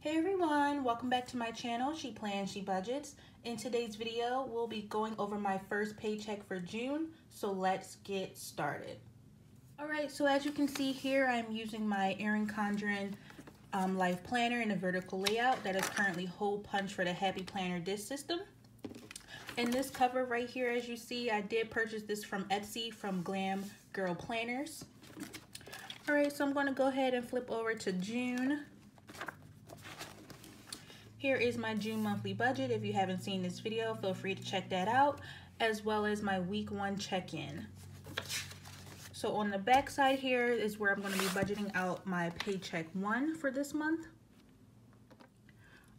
Hey everyone, welcome back to my channel, She Plans, She Budgets. In today's video, we'll be going over my first paycheck for June, so let's get started. Alright, so as you can see here, I'm using my Erin Condren Life Planner in a vertical layout that is currently hole punch for the Happy Planner disc system. In this cover right here, as you see, I did purchase this from Etsy from Glam Girl Planners. Alright, so I'm going to go ahead and flip over to June. Here is my June monthly budget. If you haven't seen this video, feel free to check that out, as well as my week 1 check-in. So on the back side here is where I'm going to be budgeting out my paycheck 1 for this month.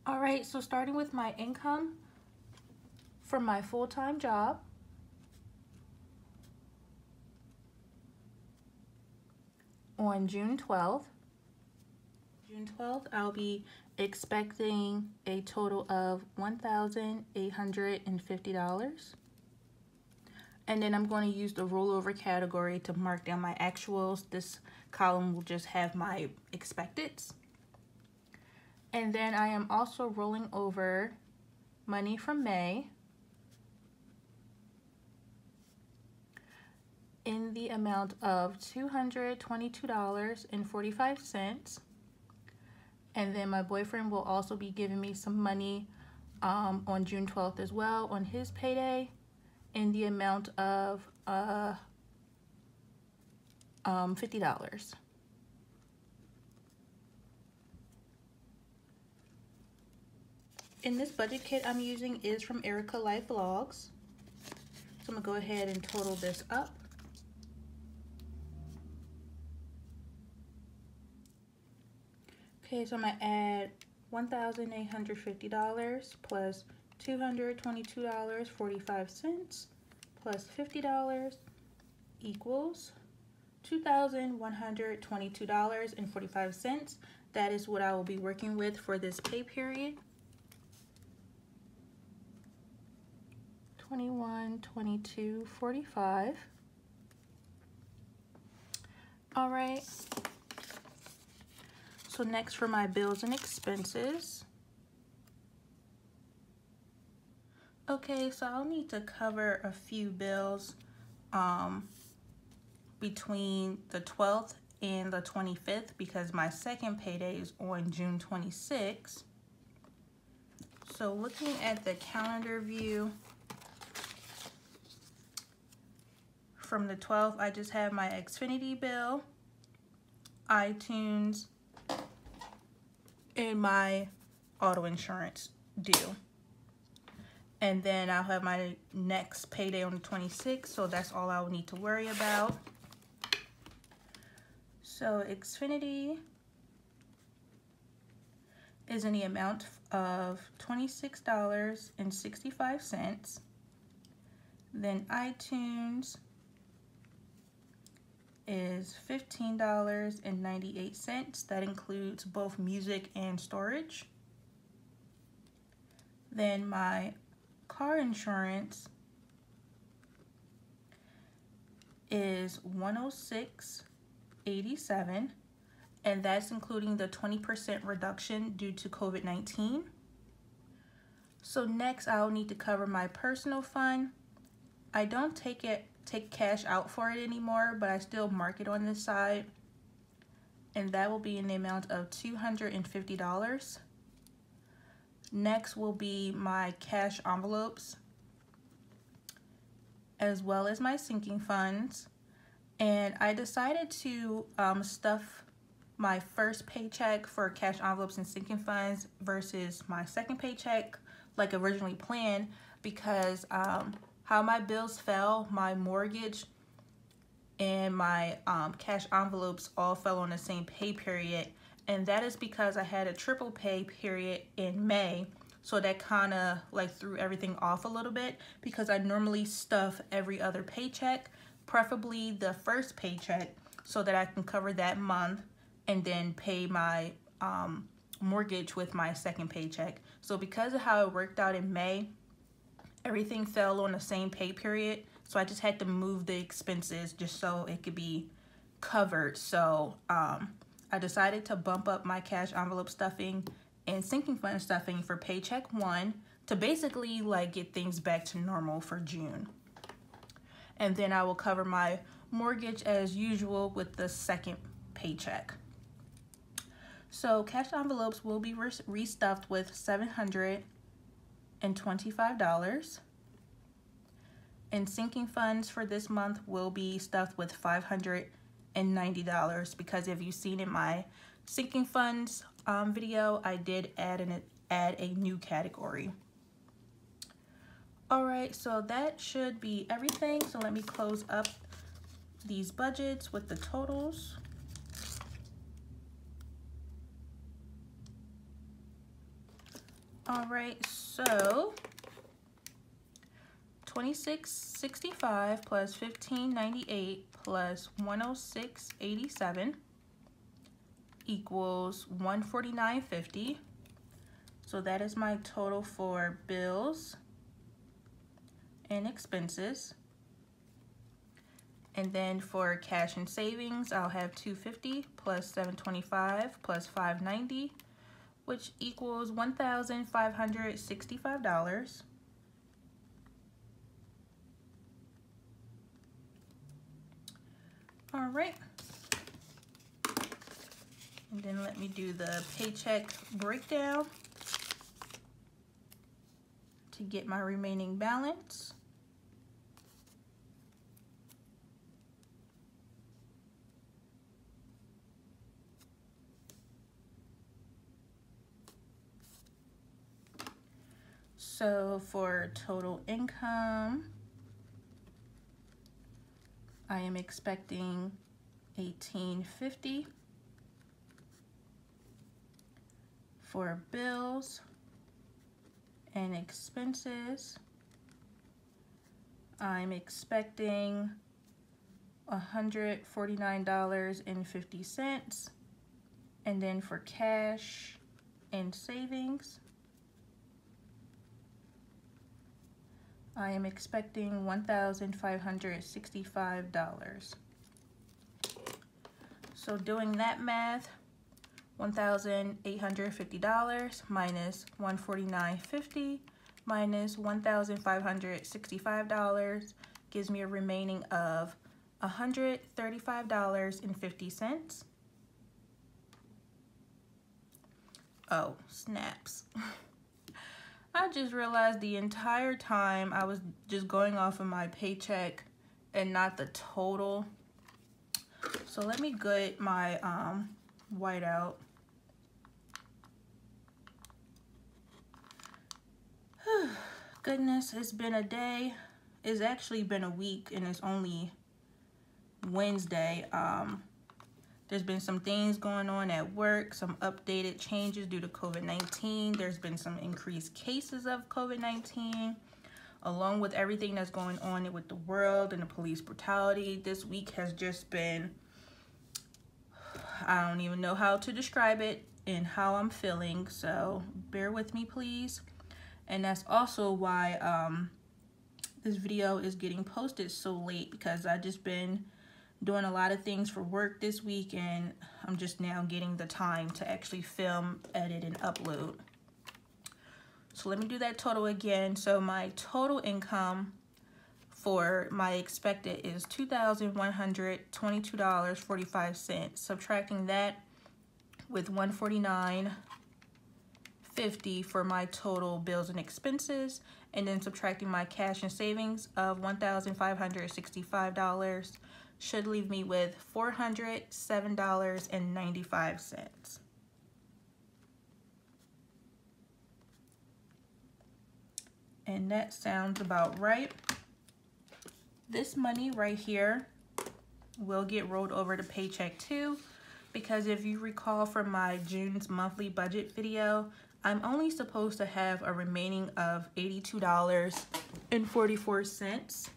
All right, so starting with my income from my full-time job. On June 12th, I'll be expecting a total of $1,850. And then I'm going to use the rollover category to mark down my actuals. This column will just have my expecteds. And then I am also rolling over money from May in the amount of $222.45. And then my boyfriend will also be giving me some money on June 12th as well on his payday in the amount of $50. And this budget kit I'm using is from Erica Life Vlogs. So I'm gonna go ahead and total this up. Okay, so I'm gonna add $1,850 plus $222.45 plus $50 equals $2,122.45. That is what I will be working with for this pay period. 21, 22, 45. All right. So next for my bills and expenses. Okay, so I'll need to cover a few bills between the 12th and the 25th because my second payday is on June 26th. So looking at the calendar view, from the 12th, I just have my Xfinity bill, iTunes, and my auto insurance due. And then I'll have my next payday on the 26th, so that's all I will need to worry about. So Xfinity is in the amount of $26.65. Then iTunes is $15.98. That includes both music and storage. Then my car insurance is $106.87, and that's including the 20% reduction due to COVID-19. So next I'll need to cover my personal fund. I don't take cash out for it anymore, but I still mark it on this side, and that will be in the amount of $250. Next will be my cash envelopes, as well as my sinking funds. And I decided to stuff my first paycheck for cash envelopes and sinking funds versus my second paycheck like originally planned, because how my bills fell, my mortgage and my cash envelopes all fell on the same pay period. And that is because I had a triple pay period in May. So that kind of like threw everything off a little bit, because I normally stuff every other paycheck, preferably the first paycheck, so that I can cover that month and then pay my mortgage with my second paycheck. So because of how it worked out in May, everything fell on the same pay period. So I just had to move the expenses just so it could be covered. So I decided to bump up my cash envelope stuffing and sinking fund stuffing for paycheck 1 to basically like get things back to normal for June. And then I will cover my mortgage as usual with the second paycheck. So cash envelopes will be restuffed with $725. And sinking funds for this month will be stuffed with $590 because if you've seen in my sinking funds video, I did add a new category. All right, so that should be everything. So let me close up these budgets with the totals. All right, so $26.65 plus $15.98 plus $106.87 equals $149.50. So that is my total for bills and expenses. And then for cash and savings, I'll have $250 plus $725 plus $590, which equals $1,565. All right. And then let me do the paycheck breakdown to get my remaining balance. So for total income, I am expecting $1,850. For bills and expenses, I'm expecting $149.50. And then for cash and savings, I am expecting $1,565. So doing that math, $1,850 minus $149.50 minus $1,565 gives me a remaining of $135.50. Oh, snaps. I just realized the entire time I was just going off of my paycheck and not the total. So let me get my whiteout. Goodness, it's been a day. It's actually been a week and it's only Wednesday. There's been some things going on at work, some updated changes due to COVID-19. There's been some increased cases of COVID-19, along with everything that's going on with the world and the police brutality. This week has just been, I don't even know how to describe it and how I'm feeling, so bear with me, please. And that's also why this video is getting posted so late, because I just been doing a lot of things for work this week and I'm just now getting the time to actually film, edit, and upload. So let me do that total again. So my total income for my expected is $2,122.45. Subtracting that with $149.50 for my total bills and expenses, and then subtracting my cash and savings of $1,565 should leave me with $407.95. And that sounds about right. This money right here will get rolled over to paycheck 2, because if you recall from my June's monthly budget video, I'm only supposed to have a remaining of $82.44.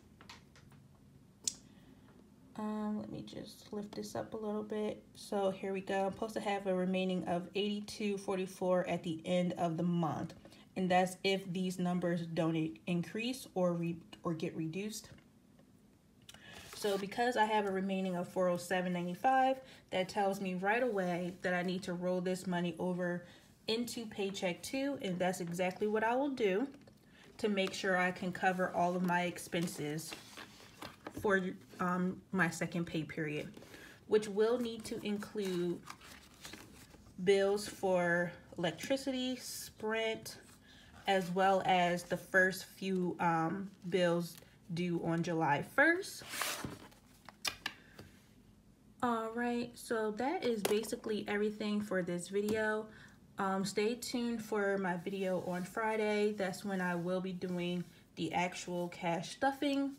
Let me just lift this up a little bit. So here we go. I'm supposed to have a remaining of $82.44 at the end of the month. And that's if these numbers don't increase or get reduced. So because I have a remaining of $407.95, that tells me right away that I need to roll this money over into Paycheck 2, and that's exactly what I will do to make sure I can cover all of my expenses for my second pay period, which will need to include bills for electricity, Sprint, as well as the first few bills due on July 1st. Alright, so that is basically everything for this video. Stay tuned for my video on Friday. That's when I will be doing the actual cash stuffing.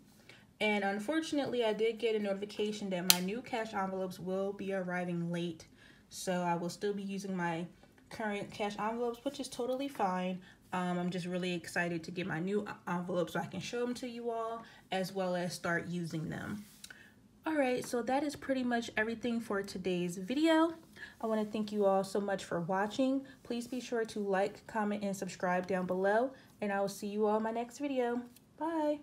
And unfortunately, I did get a notification that my new cash envelopes will be arriving late. So I will still be using my current cash envelopes, which is totally fine. I'm just really excited to get my new envelopes so I can show them to you all, as well as start using them. Alright, so that is pretty much everything for today's video. I want to thank you all so much for watching. Please be sure to like, comment, and subscribe down below, and I will see you all in my next video. Bye!